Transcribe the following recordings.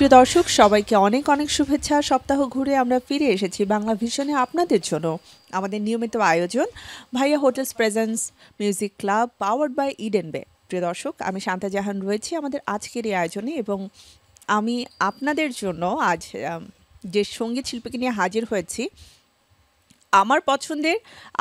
প্রিয় দর্শক সবাইকে অনেক অনেক শুভেচ্ছা। সপ্তাহ ঘুরে আমরা ফিরে এসেছি বাংলা ভিশনে আপনাদের জন্য আমাদের নিয়মিত আয়োজন Bhaiya hotels presents music club powered by Eden Bay. প্রিয় দর্শক, আমি শান্তা জাহান রয়েছি আমাদের আজকের এই আয়োজনে এবং আমি আপনাদের জন্য আজ যে সঙ্গীত শিল্পীকে নিয়ে হাজির হয়েছি, আমার পছন্দের,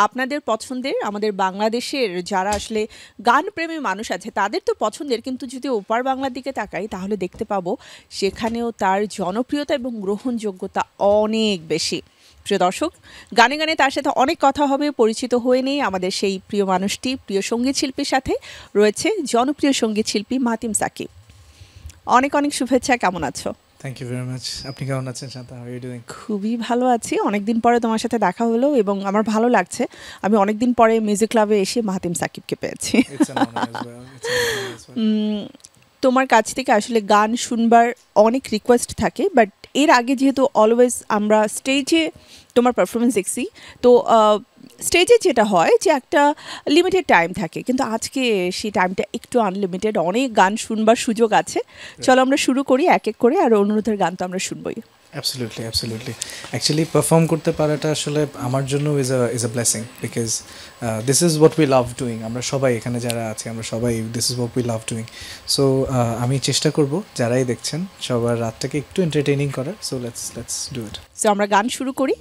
আপনাদের পছন্দের, আমাদের বাংলাদেশের যারা আসলে গানপ্রেমী মানুষ আছে তাদের তো পছন্দের, কিন্তু যদি ওপার বাংলার দিকে তাকাই তাহলে দেখতে পাবো সেখানেও তার জনপ্রিয়তা এবং গ্রহণযোগ্যতা অনেক বেশি। প্রিয় দর্শক, গানে গানে তার সাথে অনেক কথা হবে, পরিচিত হয়ে নেই আমাদের সেই প্রিয় মানুষটি, প্রিয় সঙ্গীত শিল্পীর সাথে রয়েছে জনপ্রিয় সঙ্গীত শিল্পী মাতিম সাকিব। অনেক অনেক শুভেচ্ছা, কেমন আছো? Thank you very much. আপনি কেমন আছেন Shanta? How are you doing? খুবই ভালো আছি। অনেকদিন পরে তোমার সাথে দেখা হলো এবং আমার ভালো লাগছে। আমি অনেকদিন পরে মিউজিক ক্লাবে এসে মাতিম সাকিবকে পেয়েছি। তোমার কাছ থেকে আসলে গান শুনবার অনেক রিকোয়েস্ট থাকে, বাট এর আগে যেহেতু অলওয়েজ আমরা স্টেজে তোমার পারফরমেন্স দেখছি, তো স্টেজে যেটা হয় যে একটা লিমিটেড টাইম থাকে, কিন্তু আজকে সেই টাইমটা একটু আনলিমিটেড, অনেক গান শুনবার সুযোগ আছে। চলো আমরা শুরু করি এক এক করে, আর অনুরোধের গান তো আমরা শুনবই। Absolutely absolutely. অ্যাকচুয়ালি পারফর্ম করতে পারাটা আসলে আমার জন্য is a blessing, because this is what we love doing. আমরা সবাই এখানে যারা আছি আমরা সবাই this is what we love doing. So আমি চেষ্টা করব যারাই দেখছেন সবার রাতটাকে একটু এন্টারটেইনিং করার। So let's do it. So আমরা গান শুরু করি।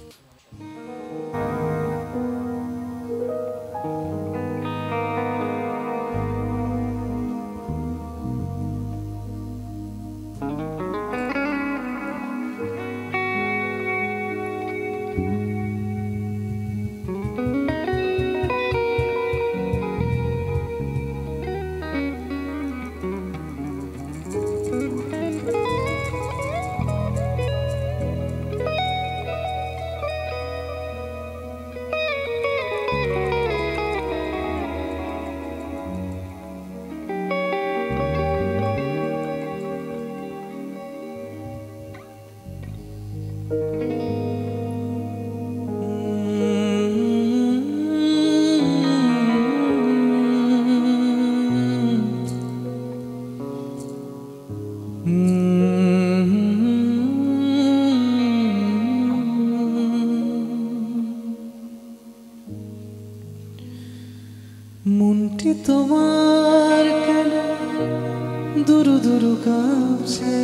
মনটি তোমার কেন দুরু দুরু কাঁপছে,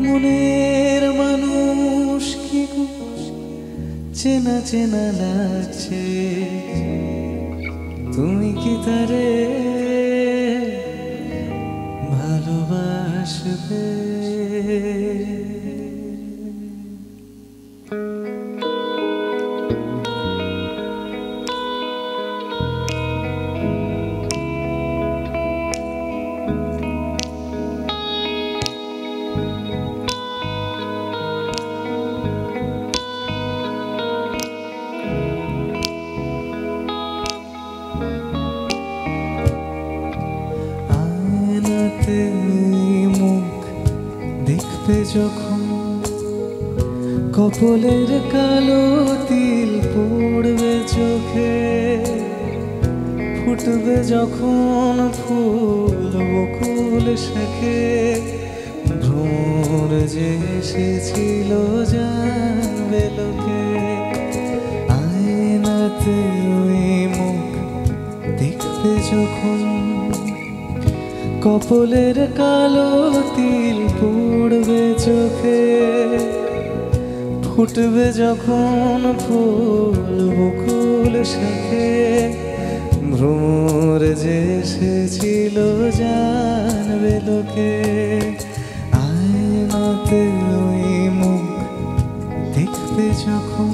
মনের মানুষ কি চেনা চেনা লাগছে, তুমি কি তারে ভালোবাসবে? যখন কপলের কালো তিল পড়বে চোখে, ফুটবে যখন ফুল বকুল শাখে, ভ্রমর যে এসেছিল জানবে লোকে। আয়নাতে ওই মুখ দেখবে যখন কপলের কালো তিল পড়বে চোখে, ফুটবে যখন ফুল বকুল শাখে, ভ্রমর যে এসেছিল জানবে লোকে। আয়নাতে ওই মুখ দেখবে যখন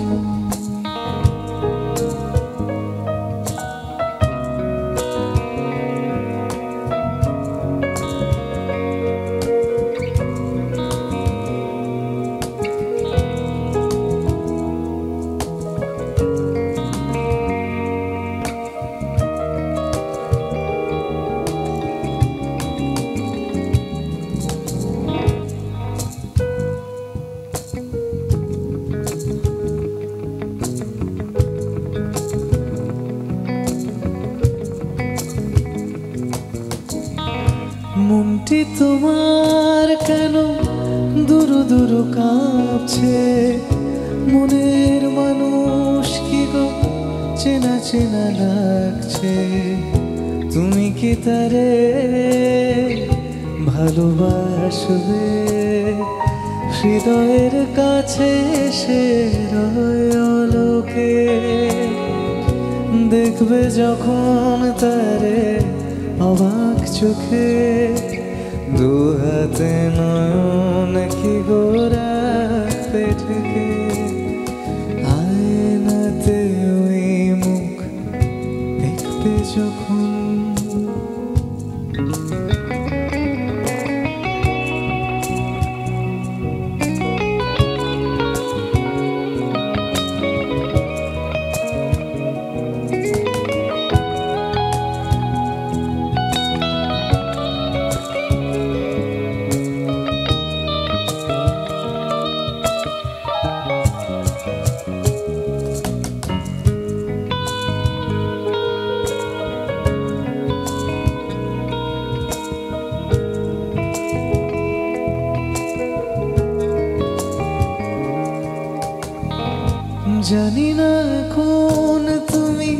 বুকটি তোমার কেন দুরু দুরু কাঁপছে, মনের মানুষ কি গো চেনা চেনা লাগছে, তুমি কি তারে ভালোবাসবে, হৃদয়ের কাছে সে রয় লোকে, দেখবে যখন তারে অবাক চোখে, দু হাতে নয়ন কি গোরা পেটকে, আয়নাতে ওই মুখ দেখবে যখন। জানি না কোন তুমি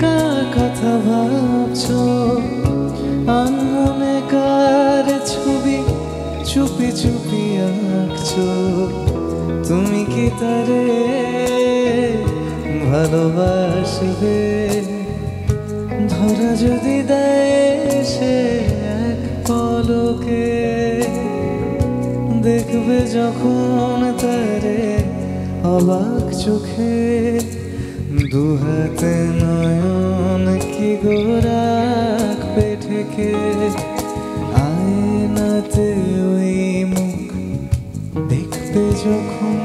কার কথা ভাবছো, আনমনে কার ছবি চুপি চুপি আঁকছো, তুমি কি তারে ভালোবাসবে, ধরা যদি দেয় সে এক পলকে, দেখবে যখন তারে অবাক চোখে, দু হাতে নয়ন কি গোরা রাখবে ঠেকে, আয়নাতে ওই মুখ দেখবে যখন,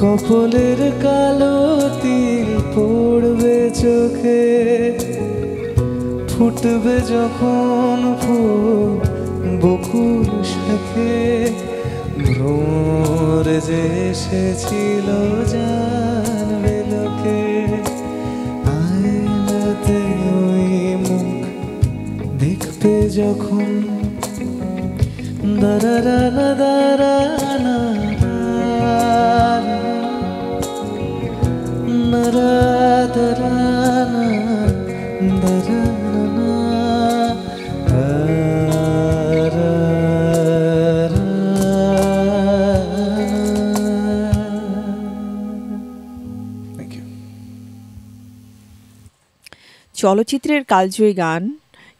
কপলের কালো তিল পড়বে চোখে, ফুটবে যখন ফুল বকুল শাখে, ভ্রমর যে এসেছিল জানবে লোকে, আয়নাতে ওই মুখ দেখবে যখন, দারানা দারানা নারা দারানা দারানা চলচ্চিত্রের কালজয়ী গান,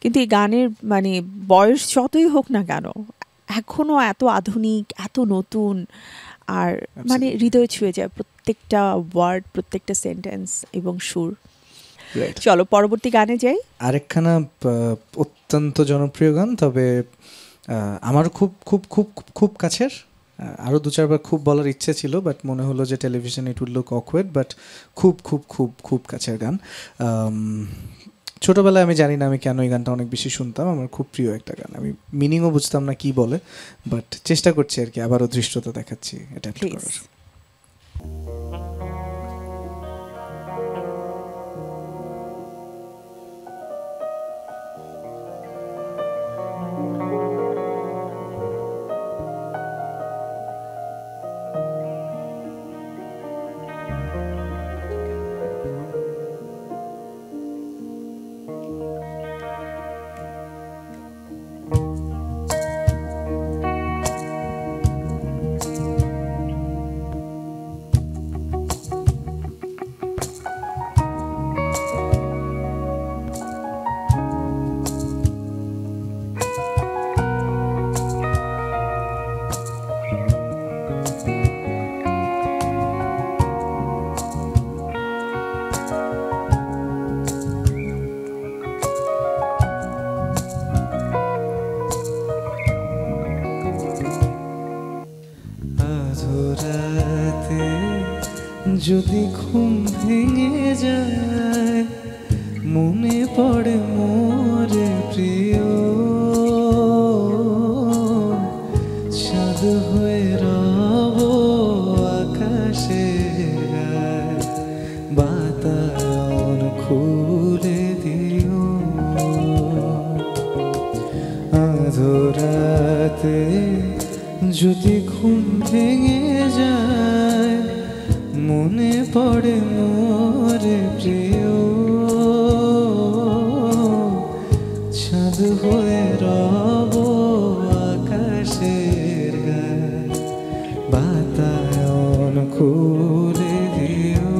কিন্তু এই গানের মানে বয়স যতই হোক না কেন এখনো এত আধুনিক, এত নতুন, আর মানে হৃদয় ছুঁয়ে যায় প্রত্যেকটা ওয়ার্ড, প্রত্যেকটা সেন্টেন্স এবং সুর। চলো পরবর্তী গানে যাই। আরেকখানা অত্যন্ত জনপ্রিয় গান, তবে আমার খুব খুব খুব খুব কাছের, আরও দু চারবার খুব বলার ইচ্ছে ছিল, বাট মনে হলো যে television it will look awkward, but খুব খুব খুব খুব কাছের গান। ছোটোবেলায় আমি জানি না আমি কেন এই গানটা অনেক বেশি শুনতাম, আমার খুব প্রিয় একটা গান, আমি মিনিংও বুঝতাম না কি বলে, বাট চেষ্টা করছি আর কি, আবারও দৃশ্যতা দেখাচ্ছি এটা করার। যদি ঘুম ভেঙে যায়, মনে পড়ে মোর প্রিয়, চাঁদ হয়ে রব আকাশে, বাতায়ন খুলে দিও, যদি ঘুম ভেঙে যায় মনে পড়ে মোরে প্রিয় চাঁদ হয়ে রব আকাশের গায়ে বাতায়ন খুলে দিও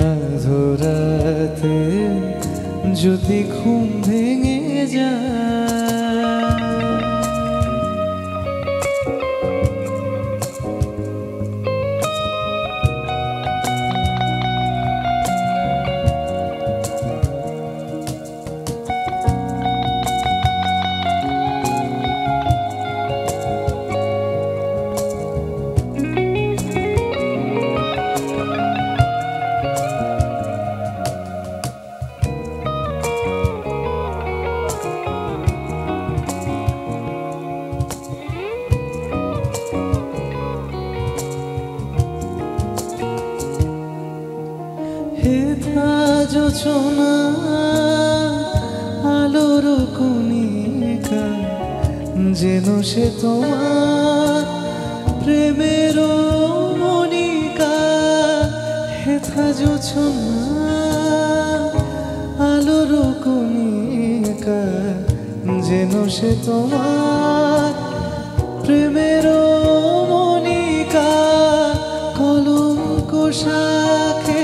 আধরাতে যদি ঘুম ভেঙে যায় হেথা যোচনা আলোর কণিকা যেন সে তোমার প্রেমের মনিকা হেথা যোচনা আলোর কণিকা যেন সে তোমার প্রেমের মনিকা কলঙ্ক শাখে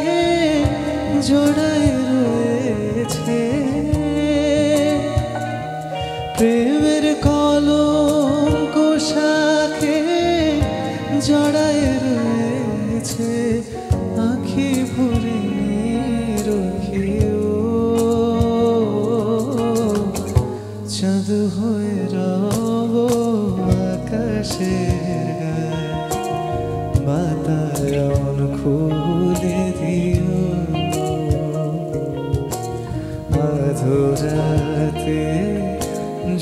জড়ায় রয়েছে প্রেমের কলঙ্ক শাখে জড়ায় রয়েছে আঁখি ভরে রখিও চাঁদ হয়ে রব আকাশের গায়ে বাতায়ন খুলে দিও আধরাতে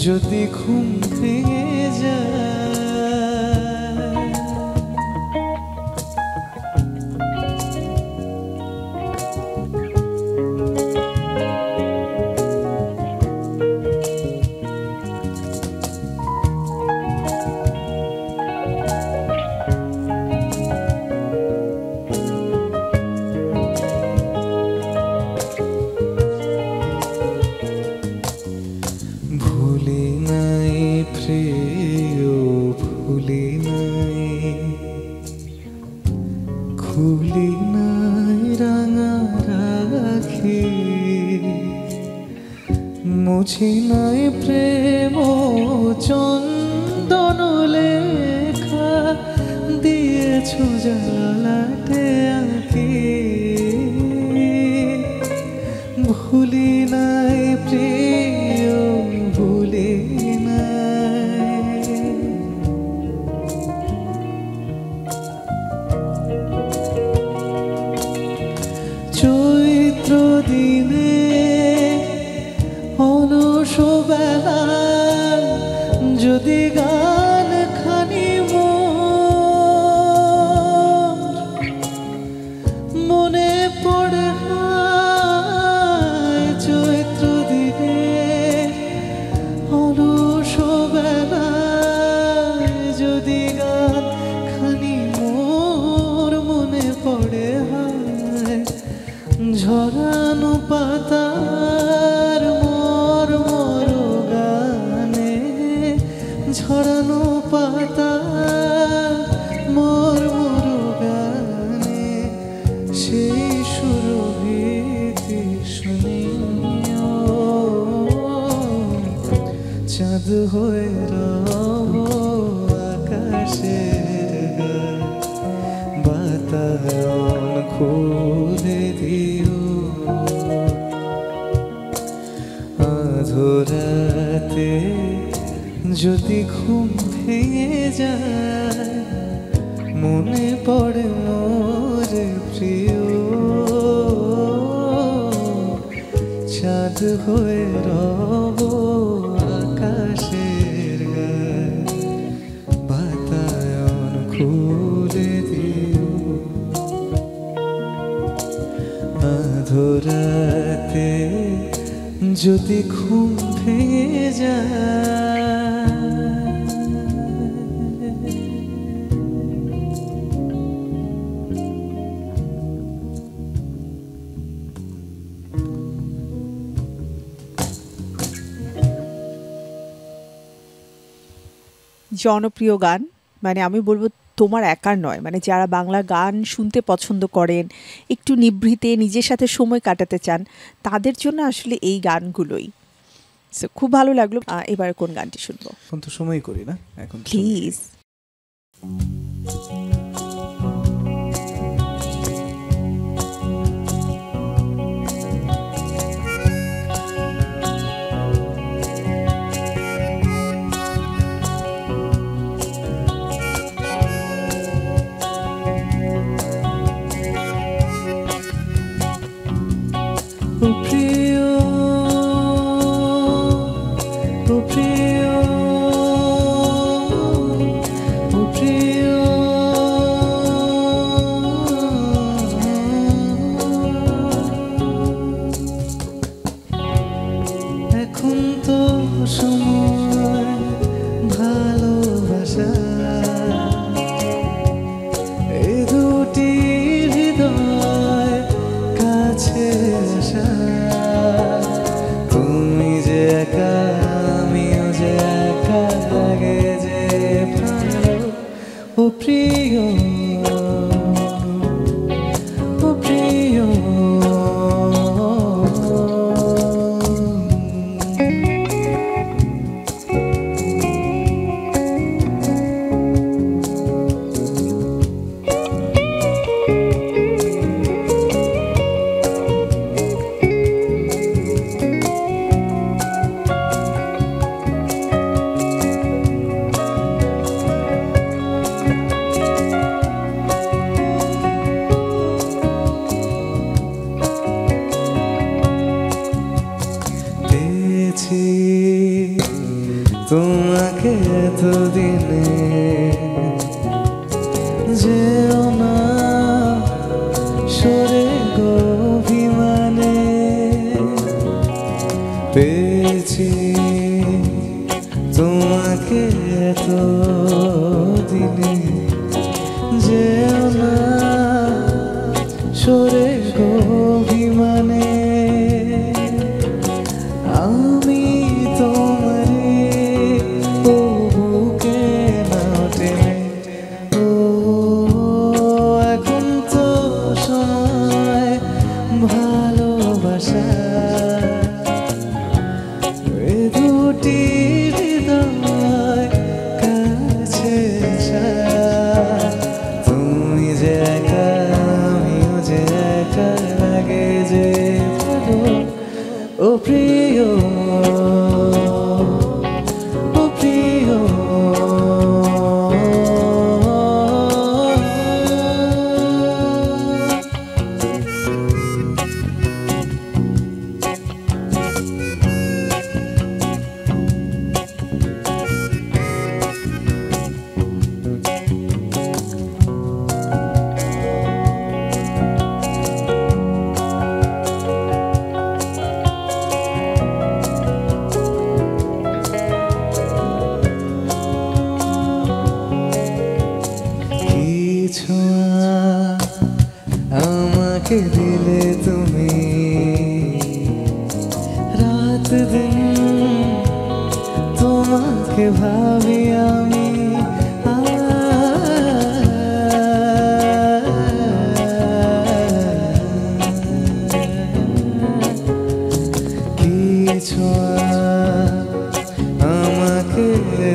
যদি ঘুম ভেঙে যায় ভুলি নাই প্রিয় ভুলি নাই খুলি নাই রাঙা রাখি মুছি নাই প্রেম চন্দন লেখা দিয়েছ জালাতে আঁকি ভুলি নাই প্রিয় ভুলি নাই চৈত্র দিনে অলস বেলা যদি গান খানি মনে পড়ে চৈত্র দিনে অলস বেলায় যদি গান খানি মোর মনে পড়ে ঝরানো পাতার মোর মোর গানে ঝরানো পাতার মোর মোর গানে সেই সুরভিতি শুনিও চাঁদ হয়ে রব আকাশের গায়ে বাতায়ন খুলে দিও আধরাতে যদি ঘুম ভেঙে যায় মনে পড়ে মোরে প্রিয় চাঁদ হয়ে রব আকাশের গায়ে বাতায়ন খুলে দিও আধরাতে যদি ঘুম ভেঙে যায় জনপ্রিয় গান, মানে আমি বলবো তোমার একার নয়, মানে যারা বাংলা গান শুনতে পছন্দ করেন, একটু নিভৃতে নিজের সাথে সময় কাটাতে চান, তাদের জন্য আসলে এই গানগুলোই। So, খুব ভালো লাগলো। এবার কোন গানটি শুনবো এখন তো সময় করি না, এখন তো সময় করি। প্লিজ? ও প্রিয়, ও প্রিয়, ও প্রিয়, এখন তো সময় ভালোবাসা, এই দুটি হৃদয় কাছে আসা, তুমি যে একা আমিও যে একা, লাগে যে ভালো। ও প্রিয়, ও প্রিয়, পেয়েছি তোমাকে এতদিনে, যেও না সরে গো অভিমানে, পেয়েছি তোমাকে এতদিনে, যেও না সরে গো অভিমানে, আমি তোমারে ও বুকে নাও টেনে, ও এখন তো সময় ভালোবাসা, এ দুটি হৃদয় কাছে আসা, তুমি যে একা আমিও যে একা, লাগে যে ভালো। ও প্রিয়, ও প্রিয়, কিছু আমাকে দিলে তুমি, রাত দিন তোমাকে ভাবি আমি, কিছু আমাকে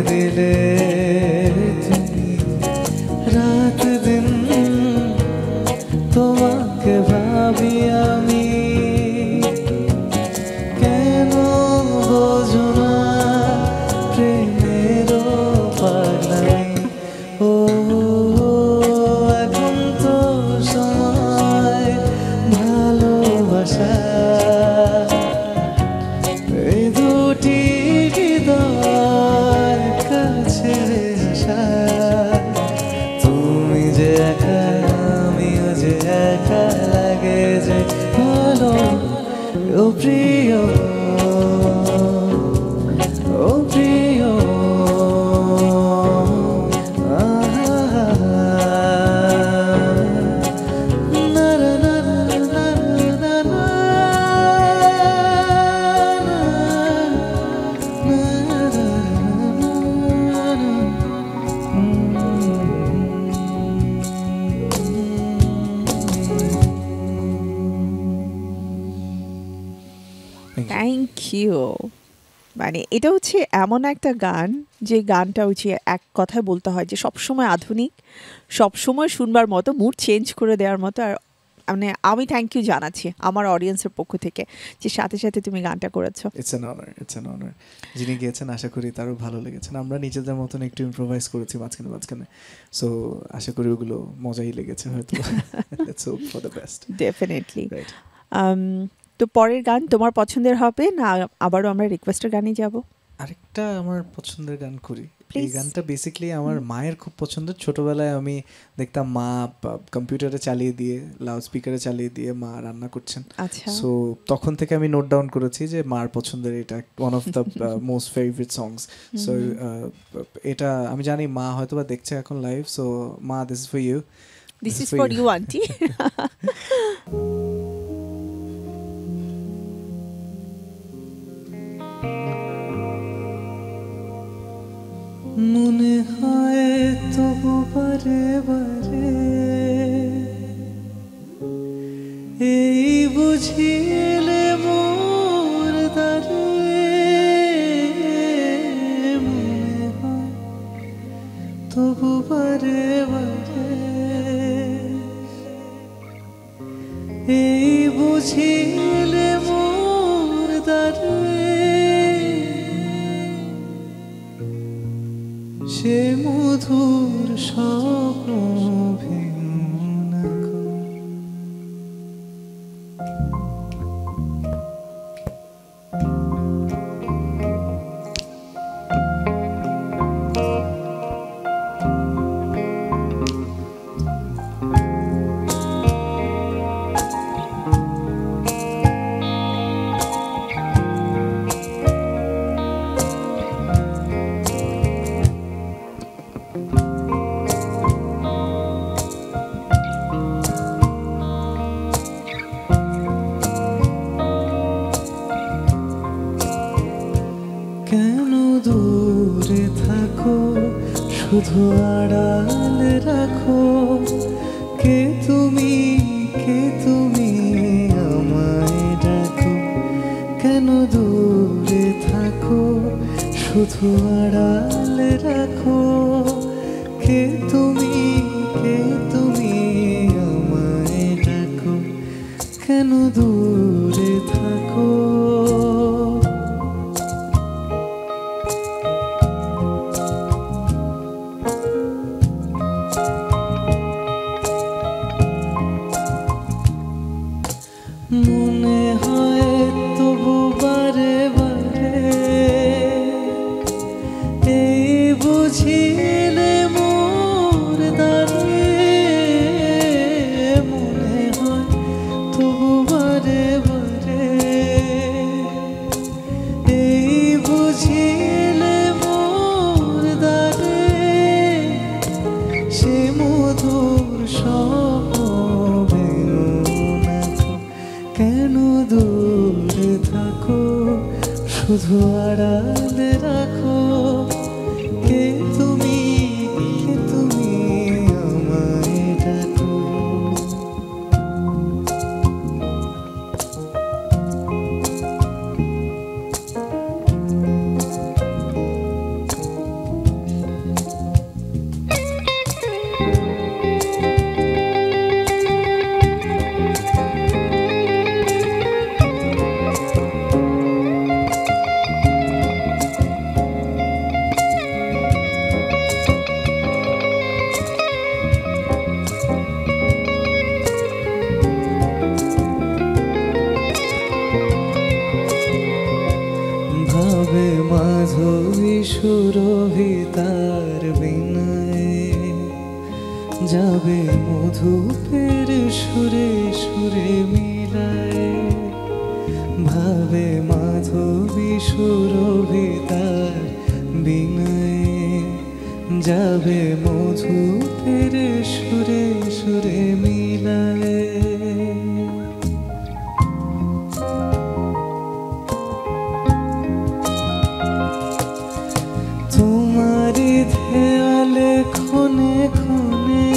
দিলে তুমি, রাত দিন তোমাকে ভাবি আমি, কেন বোঝো না প্রেমের পাগলামি, ও এখন তো সময় ভালোবাসা, এই দুটি হৃদয় কাছে আসা, তুমি যে একা আমিও যে একা, লাগে যে ভালো। ও প্রিয়, ও প্রিয়, থ্যাংক ইউ। মানে এটা হচ্ছে এমন একটা গান যে গানটা হচ্ছে এক কথায় বলতে হয় যে সবসময় আধুনিক, সবসময় শুনবার মতো, মুড চেঞ্জ করে দেওয়ার মতো। আর মানে আমি থ্যাংক ইউ জানাচ্ছি আমার অডিয়েন্সের পক্ষ থেকে যে সাথে সাথে তুমি গানটা করেছো। It's an honour. যিনি গিয়েছেন আশা করি তারও ভালো লেগেছে। আমরা নিজেদের মতন একটু ইম্প্রোভাইজ করেছি মাঝখানে, সো আশা করি ওগুলো মজাই লেগেছে হয়তো। Let's hope for the best. Definitely. Right. তো পরের গান তোমার পছন্দের হবে না আবারও আমরা রিকোয়েস্টের গানে যাব? আরেকটা আমার পছন্দের গান করি। এই Please. গানটা বেসিক্যালি আমার মায়ের খুব পছন্দের। ছোটবেলায় আমি দেখতাম মা কম্পিউটারে চালিয়ে দিয়ে, লাউড স্পিকারে চালিয়ে দিয়ে মা রান্না করছেন। আচ্ছা। সো তখন থেকে আমি নোট ডাউন করেছি যে মার পছন্দের এটা one of the most favourite songs. So এটা আমি জানি মা হয়তো বা দেখছে এখন লাইভ। সো মা, this is for you. This is for you aunty. মনে হয় তবু বারে বারে এই বুঝিলে মোর দ্বারে, মনে হয় তবু বারে বারে এই বুঝিলে মোর দ্বারে, সে মধুর স্বপ্ন ভেঙো না গো। কেন দূরে থাকো, শুধু আড়াল রাখো, কে তুমি আমায় ডাকো। কেন দূরে থাকো, শুধু আড়াল রাখো, কে তুমি আমায় ডাকো। কেন দূরে থাকো, মনে হয় তবু বারে বারে এই বুঝিলে মোর দ্বারে, মনে হয় তবু বারে বারে এই বুঝিলে মোর দ্বারে, সে মধুর স্বপ্ন ভেঙো না গো। কেন দূরে থাকো, শুধু আড়াল রাখো, কে তুমি আমায় ডাকো। ভাবে মাধবী সুরভিতার বিনয়ে, যাবে মধুপের সুরে সুরে মিলায়। ভাবে মাধবী সুরভিতার বিনয়ে, যাবে মধুপের সুরে সুরে মিলায়। তোমারি ধ্যালে ক্ষণে ক্ষণে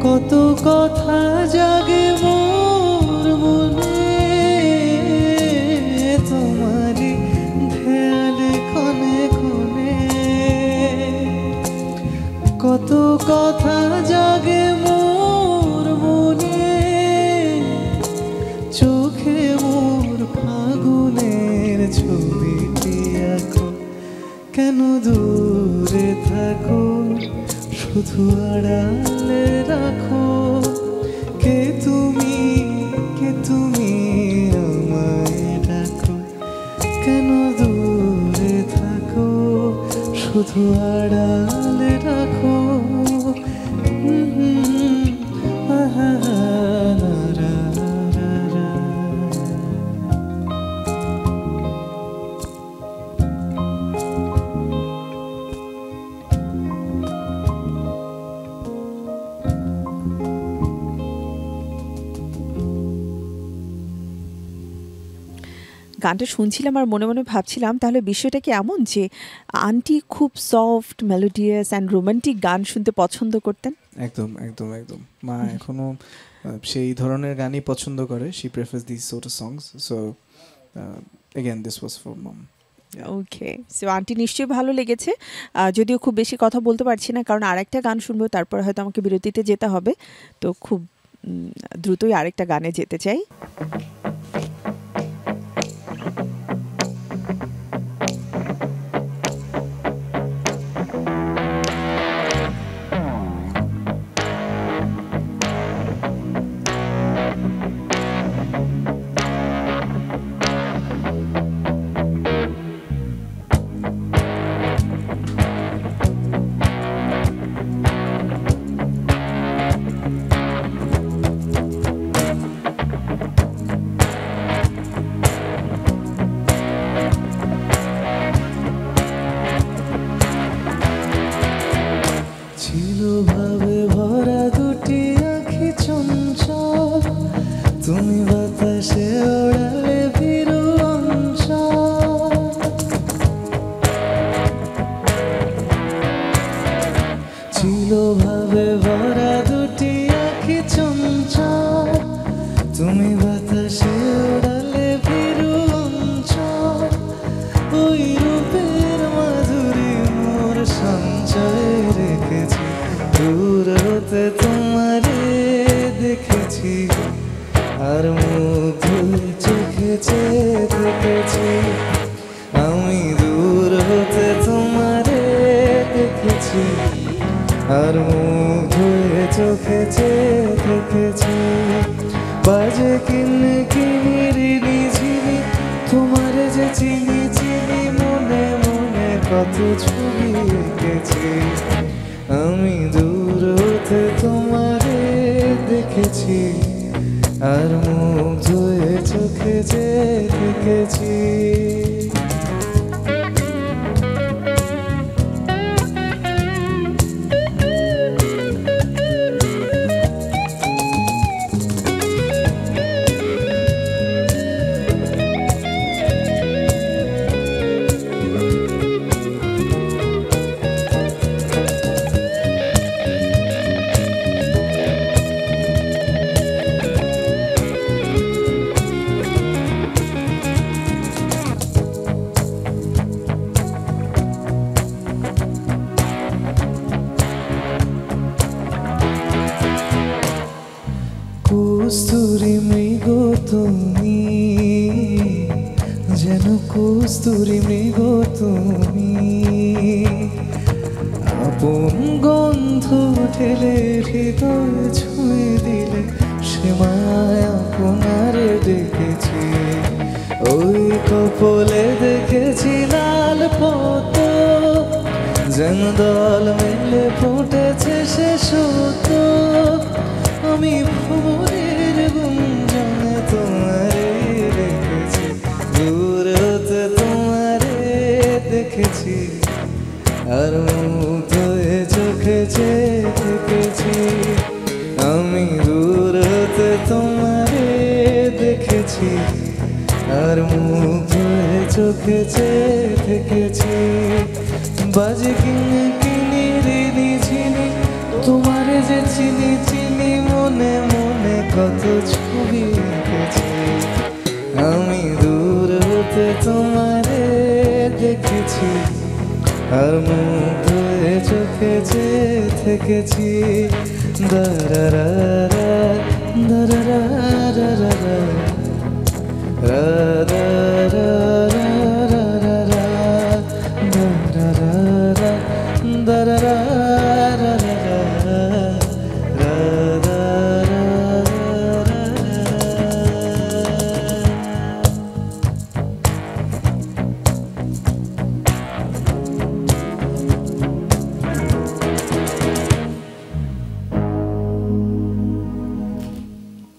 কত কথা জাগে মোর মনে, কথা জাগে মোর মনে, চোখে মোর ফাগুনের ছবিটি আঁকো। কেন দূরে থাকো, শুধু আড়ালে রাখো। কে তুমি, কে তুমি আমায় ডাকো। কেন দূরে থাকো, শুধু আড়ালে রাখো। আহা, রা, রা, রা, রা। গানটা শুনছিলাম আর মনে মনে ভাবছিলাম তাহলে বিষয়টা কি এমন যে আন্টি খুব সফট মেলোডিয়াস অ্যান্ড রোমান্টিক গান শুনতে পছন্দ করতেন? একদম একদম একদম। মা এখনো সেই ধরনের গানই পছন্দ করে। She prefers this sort of songs. So again this was for mom. Okay, so aunty নিশ্চয়ই ভালো লেগেছে। যদিও খুব বেশি কথা বলতে পারছি না, কারণ আরেকটা গান শুনবো, তারপর হয়তো আমাকে বিরতিতে যেতে হবে। তো খুব দ্রুতই আরেকটা গানে যেতে চাই। ছিল ভাবে ভরা দুটি আঁখি চঞ্চল, তুমি বাতাসে ওড়ালে ভীরু অঞ্চল। ছিল ভাবে ভরা দুটি আঁখি চঞ্চল, তুমি বাতাসে ওড়ালে ভীরু অঞ্চল। ওই রূপের মাধুরী মোর সঞ্চয় রেখেছি, দূর হতে তোমারে দেখেছি, আর মুগ্ধ চোখে চেয়ে দেখেছি। আমি দূর হতে তোমারে দেখেছি, আর মুগ্ধ চোখে চেয়ে দেখেছি। বাজে কিনে কিনি ঝিনি, তোমারে যে চিনি চিনি, মনে মনে কত ছবি এঁকেছি। আমি দূর হতে তোমারে দেখেছি, আর মুগ্ধ চোখে যে দেখেছি। কস্তুরী মৃগ তুমি, যেন কস্তুরী মৃগ তুমি। আপন গন্ধ ঠেলে হৃদয় ছুঁয়ে দিলে, সে মায় আপনার ডেকেছি। ওই কপলে দেখেছি লাল পদ্ম, যেন দল মেলে ফুটেছে সে সত্য। আমি ভোরের গুঞ্জনে তোমারে দেখেছি, দূর হতে তোমারে দেখেছি, আর মুগ্ধ চোখে চেয়ে দেখেছি। আমি দূর হতে তোমারে দেখেছি, আর মুগ্ধ চোখে চেয়ে দেখেছি। বাজে কিনে কিনি ঋণী ঝিনি, তোমারে যে চিনি চিনি, মনে মনে কত ছবি এঁকেছি। আমি দূর হতে তোমারে দেখেছি, আর মুগ্ধ চোখে যে থেকেছি দারারারা দারারারা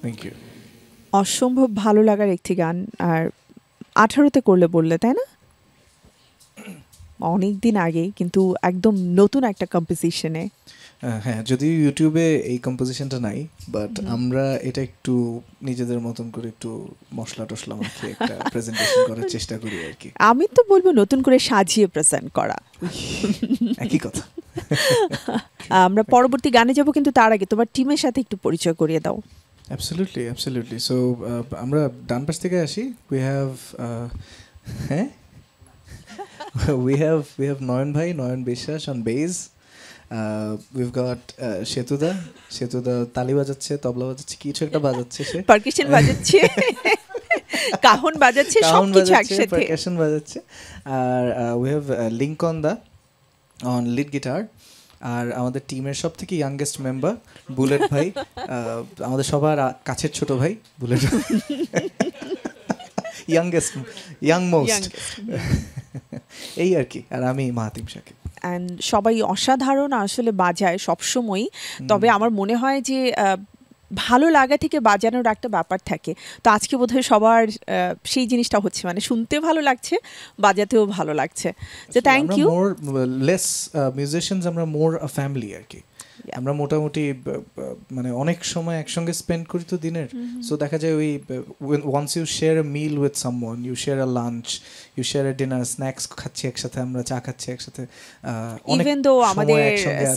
থ্যাংক ইউ। অসম্ভব ভালো লাগার একটি গান। আর 18তে করলে বললে, তাই না? অনেক দিন আগে, কিন্তু একদম নতুন একটা কম্পোজিশনে। হ্যাঁ, যদিও ইউটিউবে এই কম্পোজিশনটা নাই, বাট আমরা এটা একটু নিজেদের মতন করে একটু মশলা টশলা মাখিয়ে একটা প্রেজেন্টেশন করার চেষ্টা করি আর কি। আমি তো বলবো নতুন করে সাজিয়ে প্রেজেন্ট করা। একই কথা। আমরা পরবর্তী গানে যাব, কিন্তু তার আগে তোমার টিমের সাথে একটু পরিচয় করিয়ে দাও। অ্যাবসলিউটলি। সো আমরা ডান পাশ থেকে আসি। উই হ্যাভ হ্যাঁ we have নয়ন ভাই, নয়ন বিশ্বাস on bass. We've got সেতুদা তালি বাজাচ্ছে, তবলা বাজাচ্ছে, কিছু একটা বাজাচ্ছে, সে পারকাশন বাজাচ্ছে, কাহন বাজাচ্ছে, সবকিছু একসাথে পারকাশন বাজাচ্ছে। আর we have লিঙ্কন দা on lead guitar. আর আমাদের টিমের সব থেকে ইয়াংগেস্ট মেম্বার বুলেট ভাই, আমাদের সবার কাছের ছোট ভাই বুলেট, ইয়াং মোস্ট, এই আর কি। আর আমি মাহাতিম শাকিব। অ্যান্ড সবাই অসাধারণ আসলে বাজায় সবসময়ই। তবে আমার মনে হয় যে ভালো লাগা থেকে বাজানোর একটা ব্যাপার থাকে। তো আজকে বোধহয় সবার সেই জিনিসটা হচ্ছে, মানে শুনতে ভালো লাগছে, বাজাতেও ভালো লাগছে। তো thank you. More less musicians, আমরা মোর আ ফ্যামিলি আর কি। আমরা মোটামুটি মানে অনেক সময় একসঙ্গে স্পেন্ড করি তো দিনের। সো দেখা যায় ওই once you share a meal with someone, you share a lunch, you share a dinner, snacks খাচ্ছি একসাথে, আমরা চা খাচ্ছি একসাথে, ইভেন দো আমাদের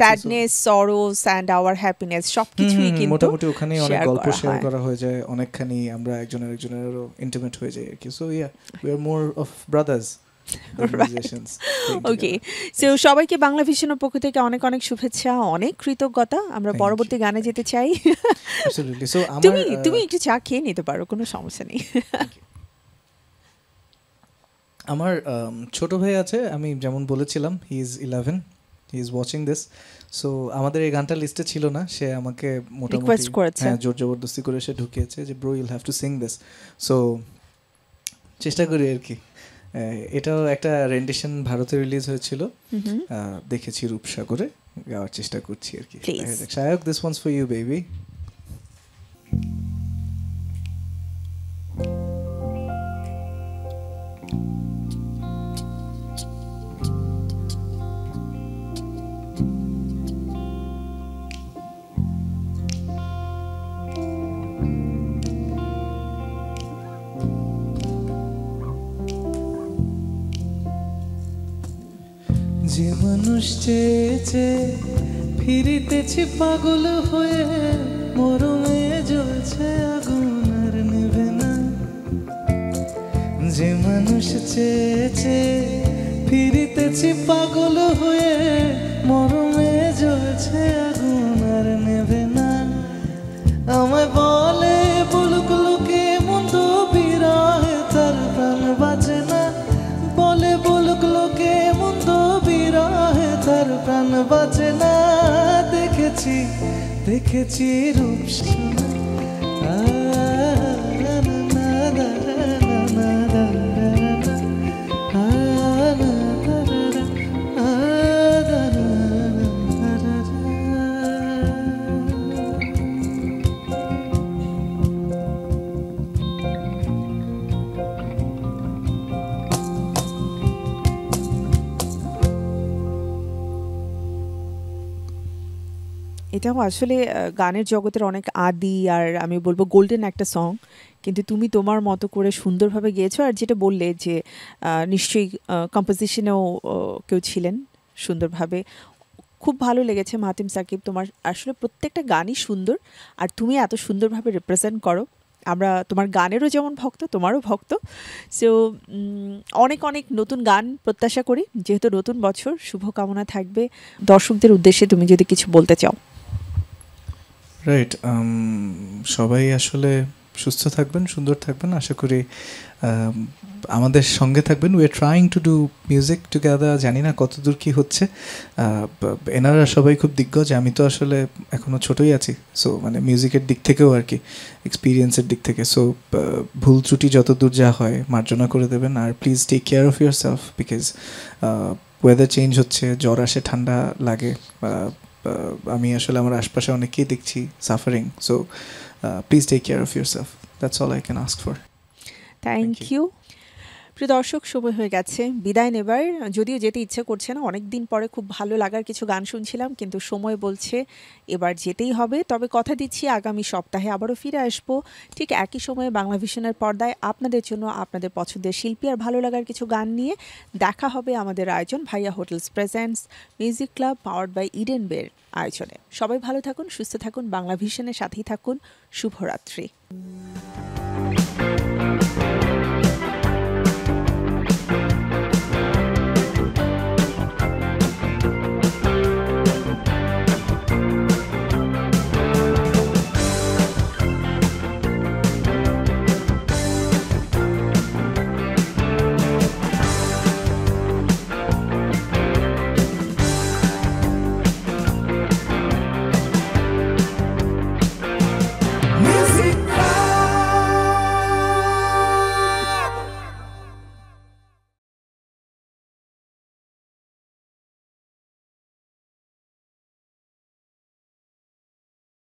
sadness, sorrows and our happiness সবকিছুই কিন্তু মোটামুটি ওখানে অনেক গল্প শেয়ার করা হয়ে যায়, অনেকখানি আমরা একজনের আরো ইন্টিমেট হয়ে যাই আর কি। So yeah, we are more of brothers. Okay, so সবাইকে বাংলা ভিশনের পক্ষ থেকে অনেক অনেক শুভেচ্ছা, অনেক কৃতজ্ঞতা। আমরা পরবর্তী গানে যেতে চাই। তুমি একটু চা খেয়ে নিতে পারো, কোনো সমস্যা নেই। আমার ছোট ভাই আছে, আমি যেমন বলেছিলাম, he is 11, he is watching this. So আমাদের এই গানটা লিস্টে ছিল না, সে আমাকে মোটামুটি জোর জবরদস্তি করে সে ঢুকিয়েছে যে bro you'll have to Singh this. So চেষ্টা করি আর কি। এটাও একটা রেন্ডিশন ভারতে রিলিজ হয়েছিল, দেখেছি রূপসাগরে, গাওয়ার চেষ্টা করছি আর কি। Shayak, this one's for you baby. যে মানুষ চেয়েছে ফিরিতেছি পাগল হয়ে, মরমে জ্বলছে আগুন আর নেবে না। যে মানুষ চেয়েছে ফিরিতেছি পাগল হয়ে, মরমে জ্বলছে আগুন আর নেবে না। আমায় বলে বুলুক লোকে মন্দ বিরহে তার প্রাণ বাঁচে না, বলে বুলুক লোকে মন্দ বিরহে তার প্রাণ বাঁচে না। দেখেছি দেখেছি রূপসা এটাও আসলে গানের জগতের অনেক আদি আর আমি বলবো গোল্ডেন একটা সং, কিন্তু তুমি তোমার মতো করে সুন্দরভাবে গেয়েছো। আর যেটা বললে যে নিশ্চয়ই কম্পোজিশনেও কেউ ছিলেন সুন্দরভাবে, খুব ভালো লেগেছে। মাহাতিম সাকিব, তোমার আসলে প্রত্যেকটা গানই সুন্দর, আর তুমি এত সুন্দরভাবে রিপ্রেজেন্ট করো। আমরা তোমার গানেরও যেমন ভক্ত, তোমারও ভক্ত। সো অনেক অনেক নতুন গান প্রত্যাশা করি, যেহেতু নতুন বছর, শুভকামনা থাকবে। দর্শকদের উদ্দেশ্যে তুমি যদি কিছু বলতে চাও। রাইট, সবাই আসলে সুস্থ থাকবেন, সুন্দর থাকবেন, আশা করি আমাদের সঙ্গে থাকবেন। We are trying to do music together, জানি না কতদূর কী হচ্ছে। এনারা সবাই খুব দিগ্গজ, আমি তো আসলে এখনও ছোটোই আছি। সো মানে মিউজিকের দিক থেকেও আর কি, এক্সপিরিয়েন্সের দিক থেকে। সো ভুল ত্রুটি যতদূর যা হয় মার্জনা করে দেবেন। আর please take care of your self, because weather change হচ্ছে, জ্বর আসে, ঠান্ডা লাগে। আমি আসলে আমার আশপাশে অনেকেই দেখছি suffering. So please take care of your self, that's all I can ask for. Thank you. প্রিয় দর্শক, সময় হয়ে গেছে বিদায় নেবার। যদিও যেতে ইচ্ছে করছে না, অনেক দিন পরে খুব ভালো লাগার কিছু গান শুনছিলাম, কিন্তু সময় বলছে এবার যেতেই হবে। তবে কথা দিচ্ছি আগামী সপ্তাহে আবারও ফিরে আসবো ঠিক একই সময়ে বাংলা ভিশনের পর্দায়, আপনাদের জন্য আপনাদের পছন্দের শিল্পী আর ভালো লাগার কিছু গান নিয়ে। দেখা হবে আমাদের আয়োজন Bhaiya hotels presents music club powered by Eden বের আয়োজনে। সবাই ভালো থাকুন, সুস্থ থাকুন, বাংলা ভিশনের সাথেই থাকুন। শুভরাত্রি।